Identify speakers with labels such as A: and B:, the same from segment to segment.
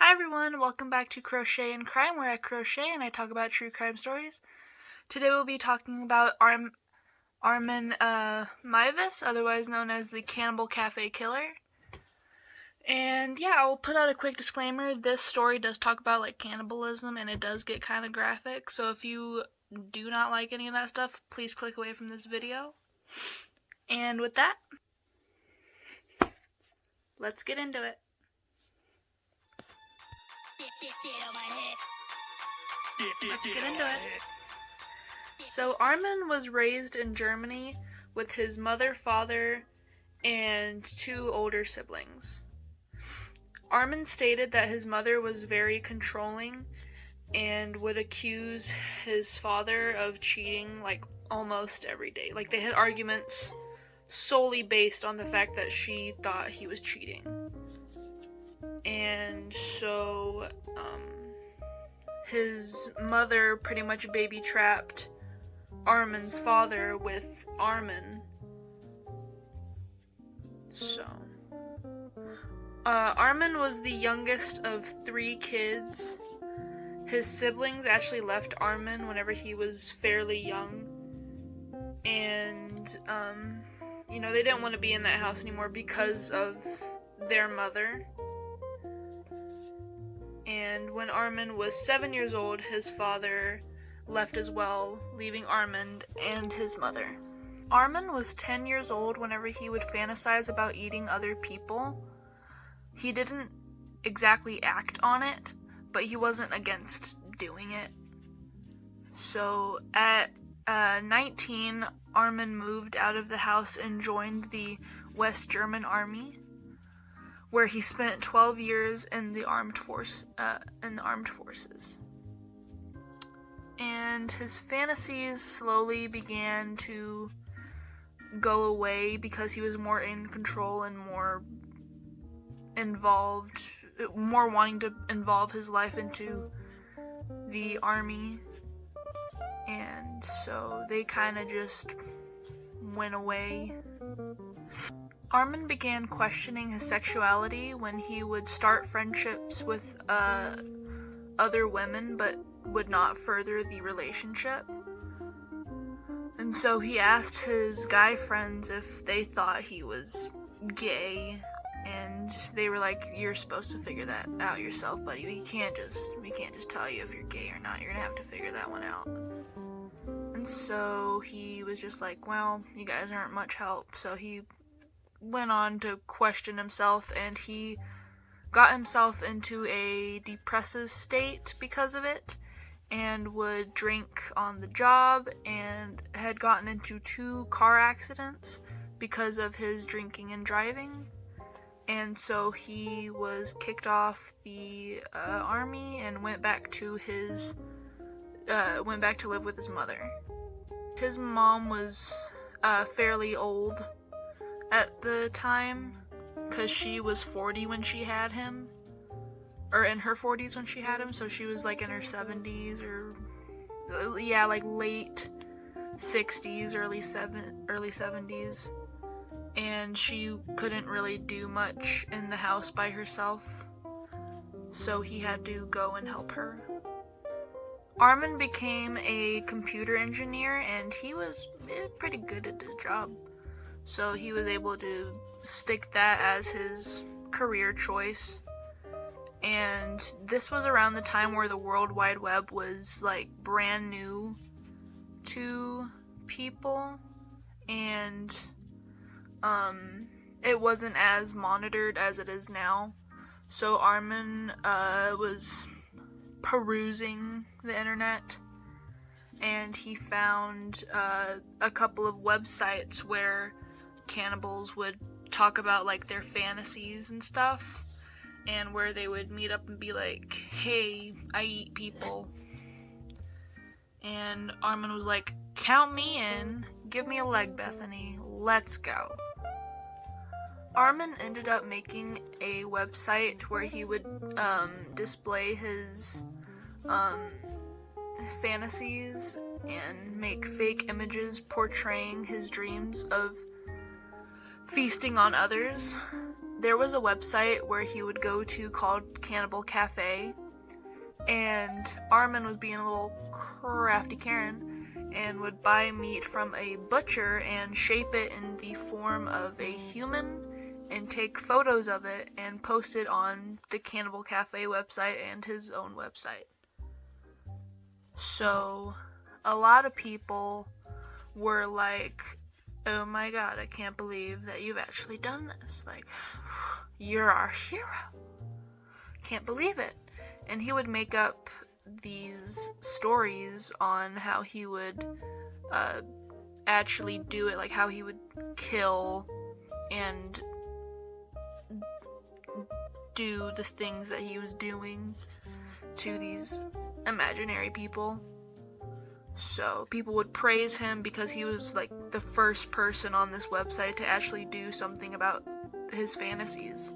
A: Hi everyone, welcome back to Crochet and Crime, where I crochet and I talk about true crime stories. Today we'll be talking about Armin Maivis, otherwise known as the Cannibal Cafe Killer. And yeah, I'll put out a quick disclaimer. This story does talk about like cannibalism and it does get kind of graphic, so if you do not like any of that stuff, please click away from this video. And with that, let's get into it. Let's get into it. So Armin was raised in Germany with his mother, father, and two older siblings. Armin stated that his mother was very controlling and would accuse his father of cheating like almost every day. Like they had arguments solely based on the fact that she thought he was cheating. And so his mother pretty much baby trapped Armin's father with Armin. So Armin was the youngest of 3 kids. His siblings actually left Armin whenever he was fairly young, and they didn't want to be in that house anymore because of their mother. And when Armin was 7 years old, his father left as well, leaving Armin and his mother. Armin was 10 years old whenever he would fantasize about eating other people. He didn't exactly act on it, but he wasn't against doing it. So at 19, Armin moved out of the house and joined the West German Army, where he spent 12 years in the armed forces. And his fantasies slowly began to go away because he was more in control and more involved, more wanting to involve his life into the army. And so they kind of just went away. Armin began questioning his sexuality when he would start friendships with other women but would not further the relationship. And so he asked his guy friends if they thought he was gay, and they were like, "You're supposed to figure that out yourself, buddy. We can't just tell you if you're gay or not. You're gonna have to figure that one out." And so he was just like, "Well, you guys aren't much help." So he went on to question himself, and he got himself into a depressive state because of it, and would drink on the job, and had gotten into 2 car accidents because of his drinking and driving. And so he was kicked off the army and went back to live with his mother. His mom was fairly old at the time, because she was 40 when she had him, or in her 40s when she had him, so she was like in her 70s, or like late 60s, early 70s, and she couldn't really do much in the house by herself, so he had to go and help her. Armin became a computer engineer, and he was pretty good at his job. So he was able to stick that as his career choice. And this was around the time where the World Wide Web was like brand new to people, and it wasn't as monitored as it is now. So Armin was perusing the internet, and he found a couple of websites where cannibals would talk about like their fantasies and stuff, and where they would meet up and be like, "Hey, I eat people." And Armin was like, "Count me in, give me a leg, Bethany, let's go." Armin ended up making a website where he would display his fantasies and make fake images portraying his dreams of feasting on others. there was a website where he would go to called Cannibal Cafe, and Armin was being a little crafty Karen and would buy meat from a butcher and shape it in the form of a human and take photos of it and post it on the Cannibal Cafe website and his own website. So a lot of people were like, oh my god, I can't believe that you've actually done this. Like, you're our hero. Can't believe it. And he would make up these stories on how he would actually do it, like how he would kill and do the things that he was doing to these imaginary people. So people would praise him because he was like the first person on this website to actually do something about his fantasies.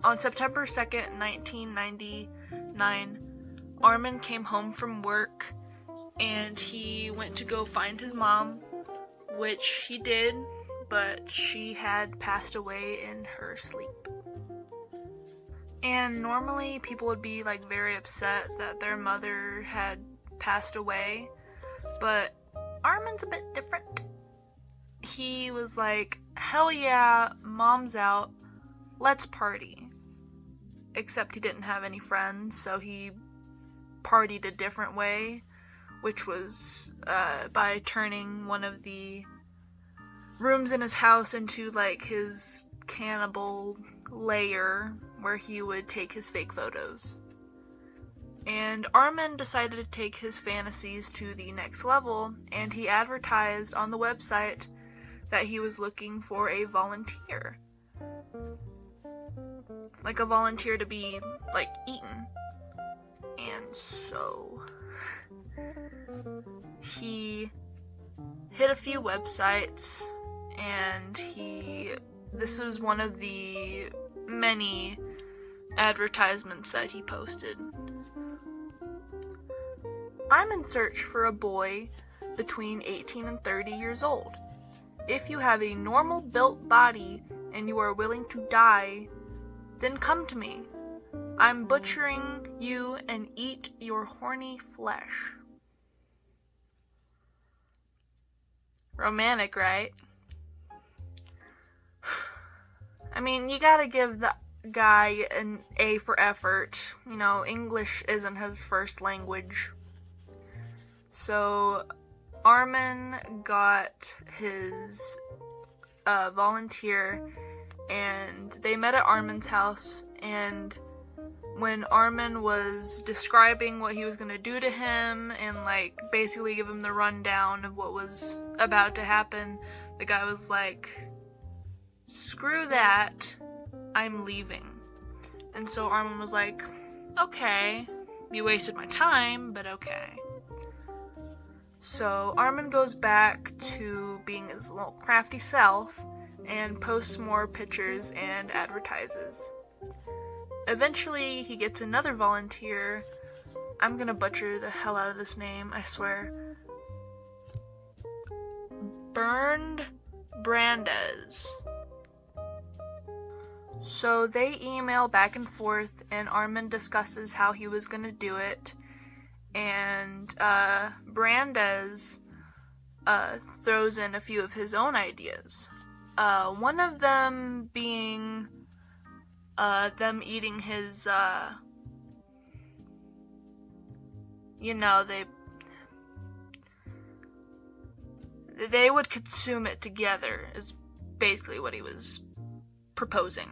A: On September 2nd, 1999, Armin came home from work and he went to go find his mom, which he did, but she had passed away in her sleep. And normally people would be like very upset that their mother had passed away, but Armin's a bit different. He was like, hell yeah, mom's out, let's party. Except he didn't have any friends, so he partied a different way, which was by turning one of the rooms in his house into like his cannibal lair where he would take his fake photos. And Armin decided to take his fantasies to the next level, and he advertised on the website that he was looking for a volunteer. Like a volunteer to be, like, eaten. And so he hit a few websites, and this was one of the many advertisements that he posted. I'm in search for a boy between 18 and 30 years old. If you have a normal built body and you are willing to die, then come to me. I'm butchering you and eat your horny flesh. Romantic, right? I mean, you gotta give the guy an A for effort. You know, English isn't his first language. So, Armin got his volunteer, and they met at Armin's house, and when Armin was describing what he was going to do to him and like basically give him the rundown of what was about to happen, the guy was like, screw that, I'm leaving. And so Armin was like, okay, you wasted my time, but okay. So Armin goes back to being his little crafty self and posts more pictures and advertises. Eventually, he gets another volunteer. I'm gonna butcher the hell out of this name, I swear. Bernd Brandes. So they email back and forth, and Armin discusses how he was gonna do it. And Brandes throws in a few of his own ideas. One of them being them eating his, they would consume it together, is basically what he was proposing.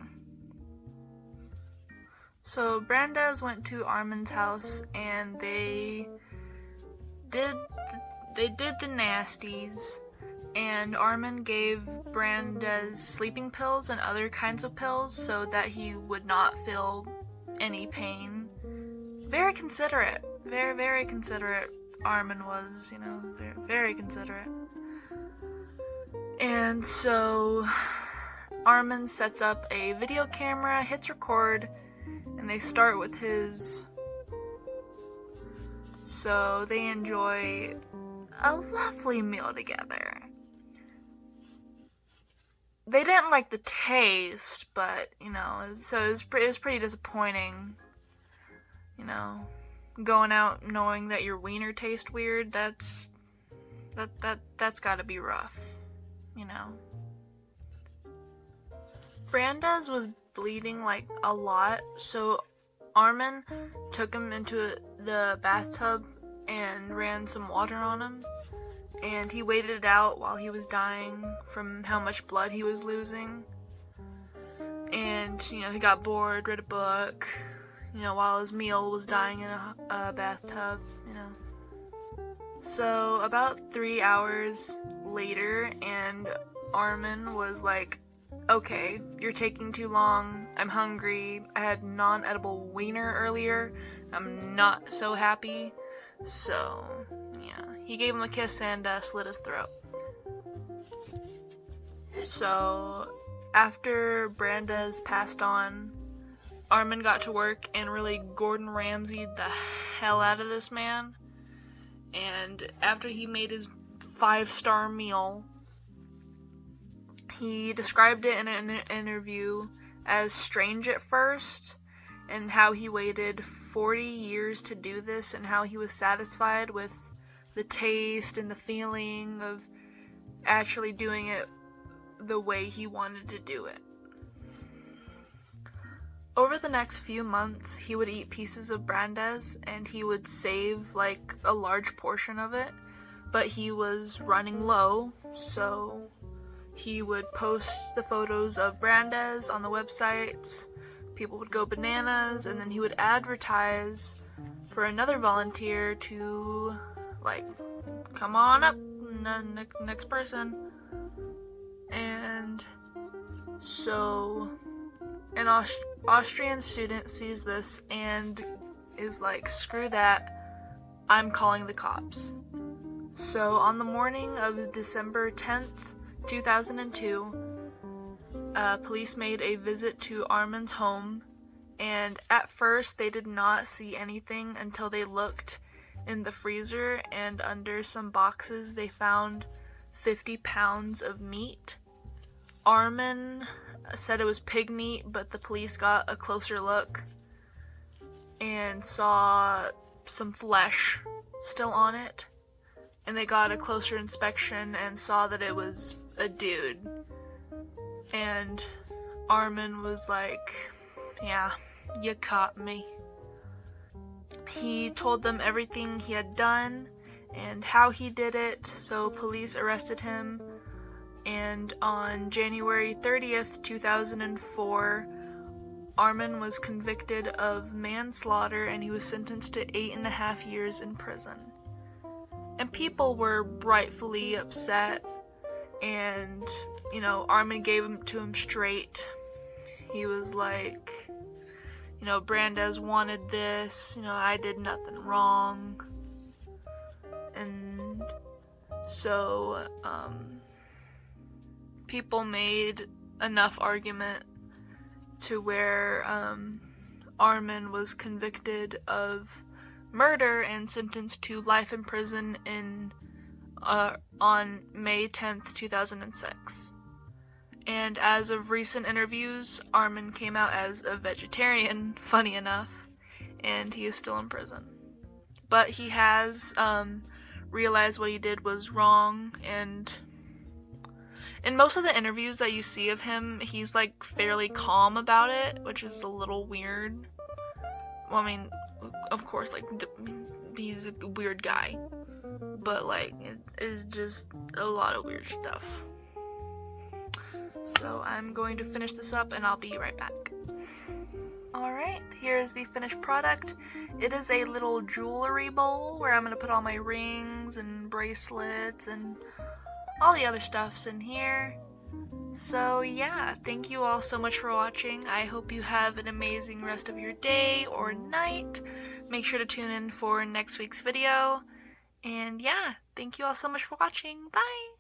A: So Brandes went to Armin's house and they did the nasties, and Armin gave Brandes sleeping pills and other kinds of pills so that he would not feel any pain. Very considerate. Very, very considerate Armin was, very, very considerate. And so Armin sets up a video camera, hits record, and they start with his. So they enjoy a lovely meal together. they didn't like the taste, but, you know, so it was pretty disappointing, you know, going out knowing that your wiener tastes weird. That's gotta be rough, you know. Brandes was bleeding like a lot, so Armin took him into the bathtub and ran some water on him, and he waited it out while he was dying from how much blood he was losing. And, you know, he got bored, read a book, you know, while his meal was dying in a bathtub, you know. So about 3 hours later, and Armin was like, okay, you're taking too long, I'm hungry, I had non-edible wiener earlier, I'm not so happy. So, yeah, he gave him a kiss and slit his throat. So, after Brandes passed on, Armin got to work and really Gordon Ramsay'd the hell out of this man. And after he made his 5-star meal, he described it in an interview as strange at first, and how he waited 40 years to do this, and how he was satisfied with the taste and the feeling of actually doing it the way he wanted to do it. Over the next few months, he would eat pieces of Brandes, and he would save like a large portion of it, but he was running low, so he would post the photos of Brandes on the websites, people would go bananas, and then he would advertise for another volunteer to, like, come on up, next person. And so an Austrian student sees this and is like, screw that, I'm calling the cops. So on the morning of December 10th, 2002, police made a visit to Armin's home, and at first they did not see anything until they looked in the freezer, and under some boxes they found 50 pounds of meat. Armin said it was pig meat, but the police got a closer look and saw some flesh still on it, and they got a closer inspection and saw that it was a dude. And Armin was like, yeah, you caught me. He told them everything he had done and how he did it, so police arrested him, and on January 30th, 2004, Armin was convicted of manslaughter and he was sentenced to 8.5 years in prison. And people were rightfully upset, and, you know, Armin gave him to him straight. He was like, you know, Brandes wanted this, you know, I did nothing wrong. And so, people made enough argument to where, Armin was convicted of murder and sentenced to life in prison on May 10th, 2006. And as of recent interviews, Armin came out as a vegetarian, funny enough, and he is still in prison. But he has realized what he did was wrong, and in most of the interviews that you see of him, he's like fairly calm about it, which is a little weird. Well, I mean, of course, like, he's a weird guy, but like, it is just a lot of weird stuff. So I'm going to finish this up and I'll be right back. Alright, here's the finished product. It is a little jewelry bowl where I'm going to put all my rings and bracelets and all the other stuffs in here. So yeah, thank you all so much for watching. I hope you have an amazing rest of your day or night. Make sure to tune in for next week's video. And yeah, thank you all so much for watching. Bye!